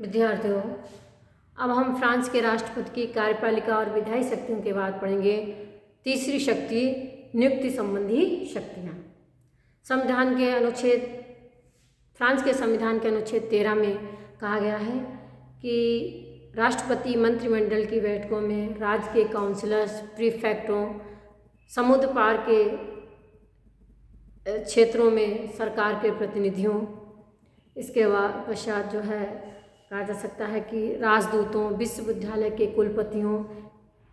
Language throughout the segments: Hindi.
विद्यार्थियों, अब हम फ्रांस के राष्ट्रपति की कार्यपालिका और विधायी शक्तियों के बाद पढ़ेंगे तीसरी शक्ति, नियुक्ति संबंधी शक्तियाँ। फ्रांस के संविधान के अनुच्छेद 13 में कहा गया है कि राष्ट्रपति मंत्रिमंडल की बैठकों में राज्य के काउंसलर्स, प्रीफेक्टों, समुद्र पार के क्षेत्रों में सरकार के प्रतिनिधियों, इसके पश्चात जो है कहा जा सकता है कि राजदूतों, विश्वविद्यालय के कुलपतियों,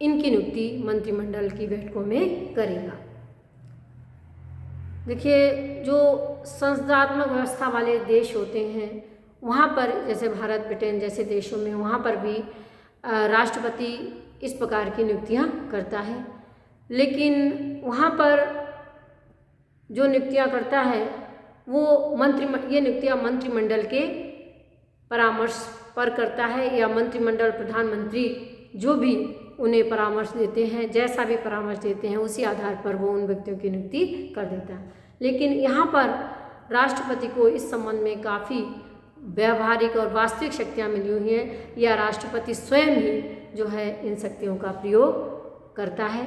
इनकी नियुक्ति मंत्रिमंडल की बैठकों में करेगा। देखिए, जो संसदात्मक व्यवस्था वाले देश होते हैं वहाँ पर, जैसे भारत, ब्रिटेन जैसे देशों में, वहाँ पर भी राष्ट्रपति इस प्रकार की नियुक्तियाँ करता है। लेकिन वहाँ पर जो नियुक्तियाँ करता है वो ये नियुक्तियाँ मंत्रिमंडल के परामर्श पर करता है, या मंत्रिमंडल प्रधानमंत्री जो भी उन्हें परामर्श देते हैं, जैसा भी परामर्श देते हैं उसी आधार पर वो उन व्यक्तियों की नियुक्ति कर देता है। लेकिन यहाँ पर राष्ट्रपति को इस संबंध में काफ़ी व्यावहारिक और वास्तविक शक्तियाँ मिली हुई हैं, या राष्ट्रपति स्वयं ही जो है इन शक्तियों का प्रयोग करता है,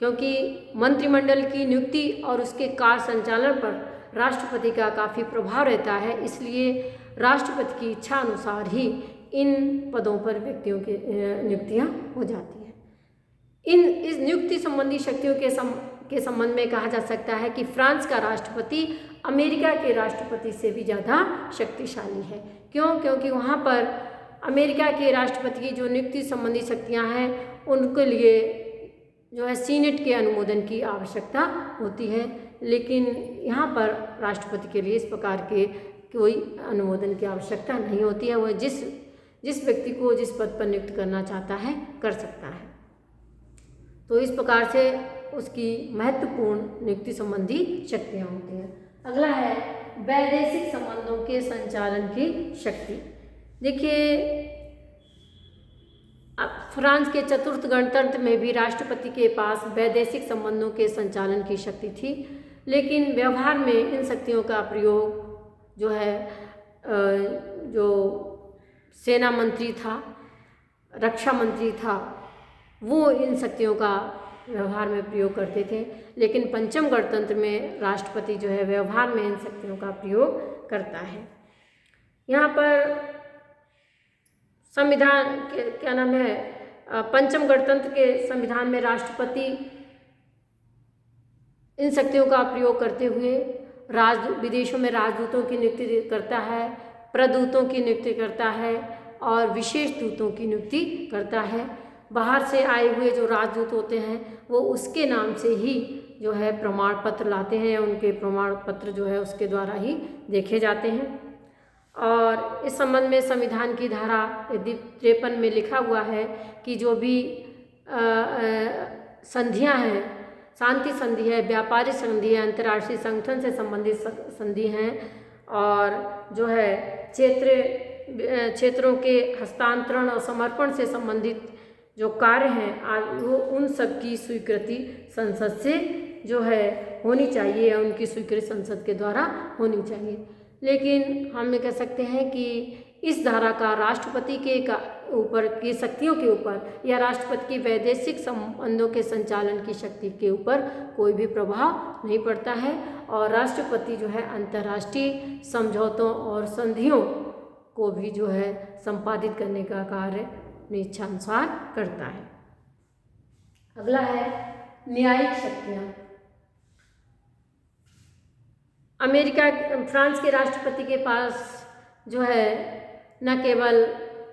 क्योंकि मंत्रिमंडल की नियुक्ति और उसके कार्य संचालन पर राष्ट्रपति का काफ़ी प्रभाव रहता है। इसलिए राष्ट्रपति की इच्छा अनुसार ही इन पदों पर व्यक्तियों की नियुक्तियाँ हो जाती हैं। इस नियुक्ति संबंधी शक्तियों के संबंध में कहा जा सकता है कि फ्रांस का राष्ट्रपति अमेरिका के राष्ट्रपति से भी ज़्यादा शक्तिशाली है। क्यों? क्योंकि वहाँ पर अमेरिका के राष्ट्रपति की जो नियुक्ति संबंधी शक्तियाँ हैं उनके लिए जो है सीनेट के अनुमोदन की आवश्यकता होती है, लेकिन यहाँ पर राष्ट्रपति के लिए इस प्रकार के कोई अनुमोदन की आवश्यकता नहीं होती है। वह जिस व्यक्ति को जिस पद पर नियुक्त करना चाहता है कर सकता है। तो इस प्रकार से उसकी महत्वपूर्ण नियुक्ति संबंधी शक्तियाँ होती हैं। अगला है वैदेशिक संबंधों के संचालन की शक्ति। देखिए, फ्रांस के चतुर्थ गणतंत्र में भी राष्ट्रपति के पास वैदेशिक संबंधों के संचालन की शक्ति थी, लेकिन व्यवहार में इन शक्तियों का प्रयोग जो है जो सेना मंत्री था, रक्षा मंत्री था, वो इन शक्तियों का व्यवहार में प्रयोग करते थे। लेकिन पंचम गणतंत्र में राष्ट्रपति जो है व्यवहार में इन शक्तियों का प्रयोग करता है। यहाँ पर संविधान क्या नाम है, पंचम गणतंत्र के संविधान में राष्ट्रपति इन शक्तियों का प्रयोग करते हुए विदेशों में राजदूतों की नियुक्ति करता है, प्रदूतों की नियुक्ति करता है और विशेष दूतों की नियुक्ति करता है। बाहर से आए हुए जो राजदूत होते हैं वो उसके नाम से ही जो है प्रमाण पत्र लाते हैं, उनके प्रमाण पत्र जो है उसके द्वारा ही देखे जाते हैं। और इस संबंध में संविधान की धारा 53 में लिखा हुआ है कि जो भी संधियां हैं, शांति संधि है, व्यापारिक संधि है, अंतर्राष्ट्रीय संगठन से संबंधित संधि हैं, और जो है क्षेत्रों के हस्तांतरण और समर्पण से संबंधित जो कार्य हैं वो उन सब की स्वीकृति संसद से जो है होनी चाहिए, या उनकी स्वीकृति संसद के द्वारा होनी चाहिए। लेकिन हम ये कह सकते हैं कि इस धारा का राष्ट्रपति के ऊपर की शक्तियों के ऊपर या राष्ट्रपति की वैदेशिक संबंधों के संचालन की शक्ति के ऊपर कोई भी प्रभाव नहीं पड़ता है, और राष्ट्रपति जो है अंतर्राष्ट्रीय समझौतों और संधियों को भी जो है संपादित करने का कार्य अपनी इच्छा अनुसार करता है। अगला है न्यायिक शक्तियाँ। फ्रांस के राष्ट्रपति के पास जो है न केवल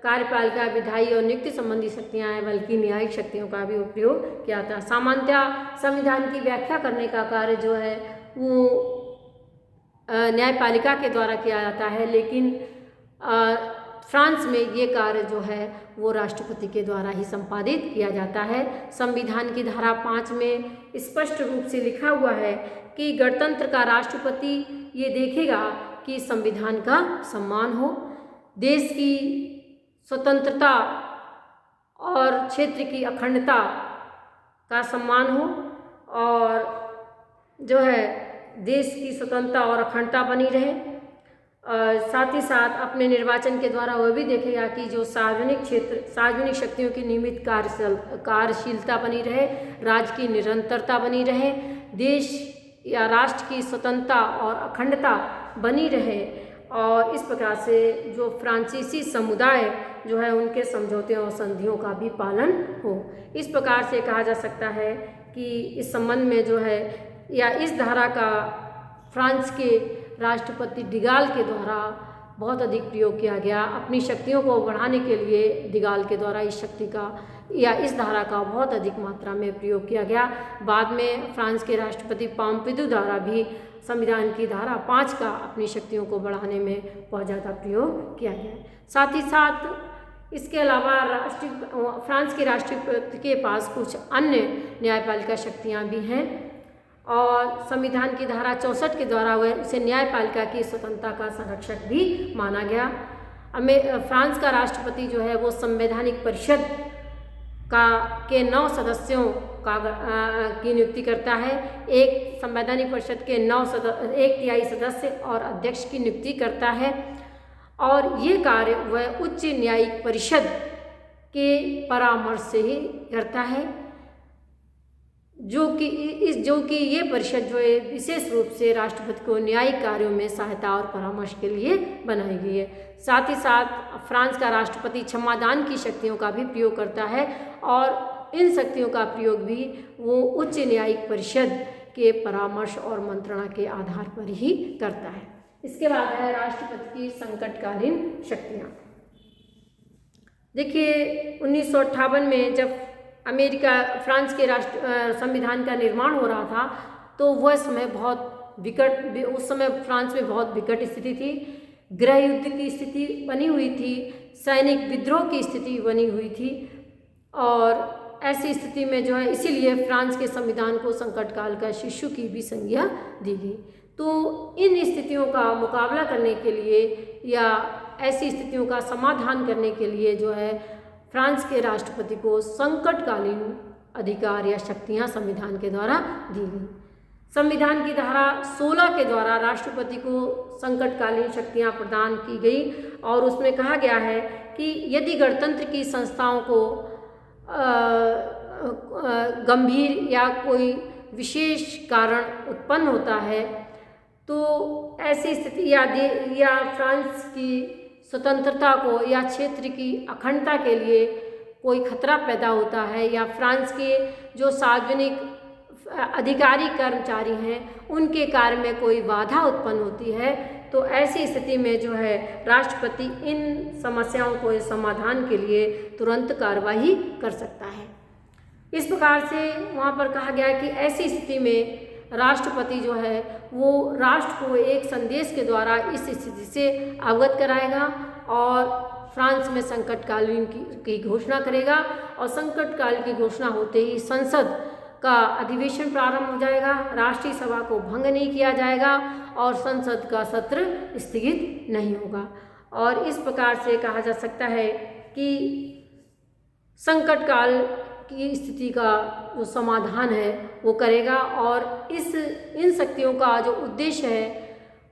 कार्यपालिका, विधायी और नियुक्ति संबंधी शक्तियाँ हैं, बल्कि न्यायिक शक्तियों का भी उपयोग किया था। सामान्यतः संविधान की व्याख्या करने का कार्य जो है वो न्यायपालिका के द्वारा किया जाता है, लेकिन फ्रांस में ये कार्य जो है वो राष्ट्रपति के द्वारा ही संपादित किया जाता है। संविधान की धारा 5 में स्पष्ट रूप से लिखा हुआ है कि गणतंत्र का राष्ट्रपति ये देखेगा कि संविधान का सम्मान हो, देश की स्वतंत्रता और क्षेत्र की अखंडता का सम्मान हो, और जो है देश की स्वतंत्रता और अखंडता बनी रहे, साथ ही साथ अपने निर्वाचन के द्वारा वह भी देखेगा कि जो सार्वजनिक शक्तियों की नियमित कार्यशीलता बनी रहे, राज्य की निरंतरता बनी रहे, देश या राष्ट्र की स्वतंत्रता और अखंडता बनी रहे, और इस प्रकार से जो फ्रांसीसी समुदाय जो है उनके समझौते और संधियों का भी पालन हो। इस प्रकार से कहा जा सकता है कि इस संबंध में जो है या इस धारा का फ्रांस के राष्ट्रपति डिगाल के द्वारा बहुत अधिक प्रयोग किया गया। अपनी शक्तियों को बढ़ाने के लिए डिगाल के द्वारा इस शक्ति का या इस धारा का बहुत अधिक मात्रा में प्रयोग किया गया। बाद में फ्रांस के राष्ट्रपति पोम्पिडू द्वारा भी संविधान की धारा 5 का अपनी शक्तियों को बढ़ाने में बहुत ज़्यादा प्रयोग किया गया। साथ ही साथ इसके अलावा फ्रांस के राष्ट्रपति के पास कुछ अन्य न्यायपालिका शक्तियाँ भी हैं, और संविधान की धारा 64 के द्वारा वह इसे न्यायपालिका की स्वतंत्रता का संरक्षक भी माना गया। फ्रांस का राष्ट्रपति जो है वो संवैधानिक परिषद के 9 सदस्यों की नियुक्ति करता है। एक संवैधानिक परिषद के 1/3 सदस्य और अध्यक्ष की नियुक्ति करता है, और ये कार्य वह उच्च न्यायिक परिषद के परामर्श से ही करता है, जो कि ये परिषद जो है विशेष रूप से राष्ट्रपति को न्यायिक कार्यों में सहायता और परामर्श के लिए बनाई गई है। साथ ही साथ फ्रांस का राष्ट्रपति क्षमादान की शक्तियों का भी प्रयोग करता है, और इन शक्तियों का प्रयोग भी वो उच्च न्यायिक परिषद के परामर्श और मंत्रणा के आधार पर ही करता है। इसके बाद है राष्ट्रपति की संकटकालीन शक्तियाँ। देखिए 1958 में जब फ्रांस के संविधान का निर्माण हो रहा था, तो वह समय उस समय फ्रांस में बहुत विकट स्थिति थी। गृह युद्ध की स्थिति बनी हुई थी, सैनिक विद्रोह की स्थिति बनी हुई थी, और ऐसी स्थिति में जो है इसीलिए फ्रांस के संविधान को संकट काल का शिशु की भी संज्ञा दी गई। तो इन स्थितियों का मुकाबला करने के लिए या ऐसी स्थितियों का समाधान करने के लिए जो है फ्रांस के राष्ट्रपति को संकटकालीन अधिकार या शक्तियां संविधान के द्वारा दी गई। संविधान की धारा 16 के द्वारा राष्ट्रपति को संकटकालीन शक्तियां प्रदान की गई, और उसमें कहा गया है कि यदि गणतंत्र की संस्थाओं को गंभीर या कोई विशेष कारण उत्पन्न होता है, तो ऐसी स्थिति या फ्रांस की स्वतंत्रता को या क्षेत्र की अखंडता के लिए कोई खतरा पैदा होता है, या फ्रांस के जो सार्वजनिक अधिकारी कर्मचारी हैं उनके कार्य में कोई बाधा उत्पन्न होती है, तो ऐसी स्थिति में जो है राष्ट्रपति इन समस्याओं को समाधान के लिए तुरंत कार्रवाई कर सकता है। इस प्रकार से वहाँ पर कहा गया है कि ऐसी स्थिति में राष्ट्रपति जो है वो राष्ट्र को एक संदेश के द्वारा इस स्थिति से अवगत कराएगा, और फ्रांस में संकटकालीन की घोषणा करेगा, और संकटकाल की घोषणा होते ही संसद का अधिवेशन प्रारंभ हो जाएगा, राष्ट्रीय सभा को भंग नहीं किया जाएगा, और संसद का सत्र स्थगित नहीं होगा। और इस प्रकार से कहा जा सकता है कि संकटकाल की स्थिति का जो समाधान है वो करेगा, और इन शक्तियों का जो उद्देश्य है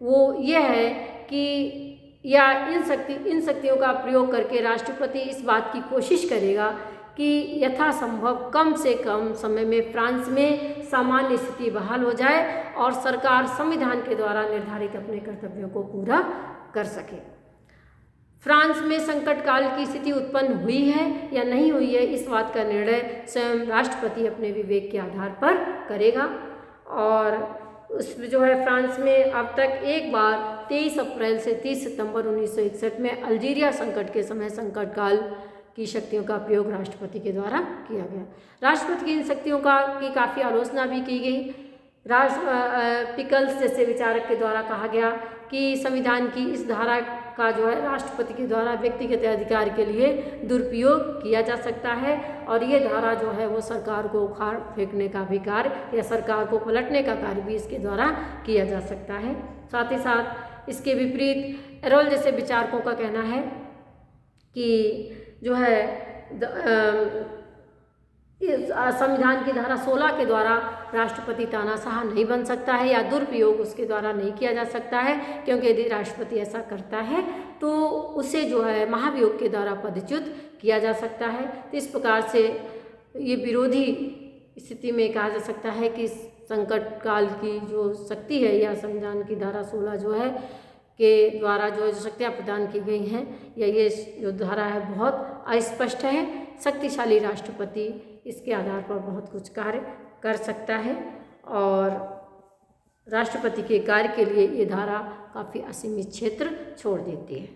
वो ये है कि या इन शक्तियों का प्रयोग करके राष्ट्रपति इस बात की कोशिश करेगा कि यथासंभव कम से कम समय में फ्रांस में सामान्य स्थिति बहाल हो जाए, और सरकार संविधान के द्वारा निर्धारित अपने कर्तव्यों को पूरा कर सके। फ्रांस में संकट काल की स्थिति उत्पन्न हुई है या नहीं हुई है, इस बात का निर्णय स्वयं राष्ट्रपति अपने विवेक के आधार पर करेगा। और उस जो है फ्रांस में अब तक एक बार 23 अप्रैल से 30 सितंबर 1961 में अल्जीरिया संकट के समय संकट काल की शक्तियों का प्रयोग राष्ट्रपति के द्वारा किया गया। राष्ट्रपति की इन शक्तियों की काफ़ी आलोचना भी की गई। पिकल्स जैसे विचारक के द्वारा कहा गया कि संविधान की इस धारा का जो है राष्ट्रपति के द्वारा व्यक्तिगत अधिकार के लिए दुरुपयोग किया जा सकता है, और ये धारा जो है वो सरकार को उखाड़ फेंकने का भी कार्य या सरकार को पलटने का कार्य भी इसके द्वारा किया जा सकता है। साथ ही साथ इसके विपरीत एरोल जैसे विचारकों का कहना है कि जो है संविधान की धारा 16 के द्वारा राष्ट्रपति तानाशाह नहीं बन सकता है या दुरुपयोग उसके द्वारा नहीं किया जा सकता है, क्योंकि यदि राष्ट्रपति ऐसा करता है तो उसे जो है महाभियोग के द्वारा पदच्युत किया जा सकता है। तो इस प्रकार से ये विरोधी स्थिति में कहा जा सकता है कि संकट काल की जो शक्ति है या संविधान की धारा 16 जो है के द्वारा जो शक्तियाँ प्रदान की गई हैं या ये जो धारा है बहुत अस्पष्ट है। शक्तिशाली राष्ट्रपति इसके आधार पर बहुत कुछ कार्य कर सकता है और राष्ट्रपति के कार्य के लिए ये धारा काफ़ी असीमित क्षेत्र छोड़ देती है।